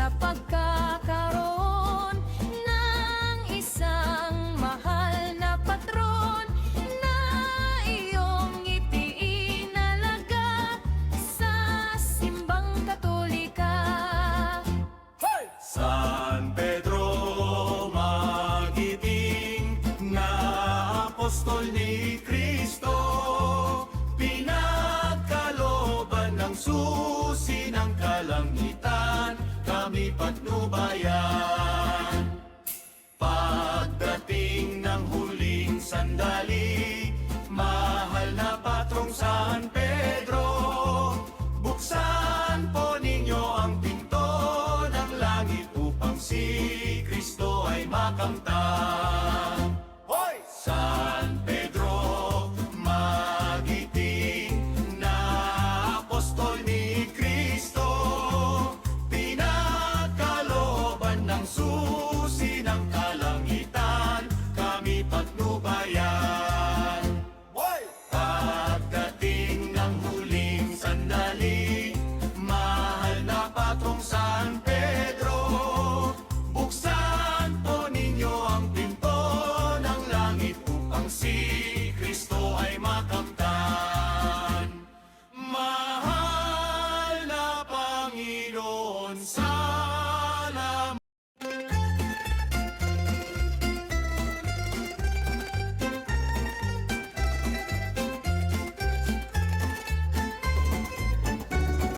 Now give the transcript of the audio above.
sa pagkakaroon ng isang mahal na patron na iyong itiinalaga sa simbang Katolika. San Pedro magiting na apostol ni Kristo, pinagkalooban ng susi ng kalangitan, kami patnubayan.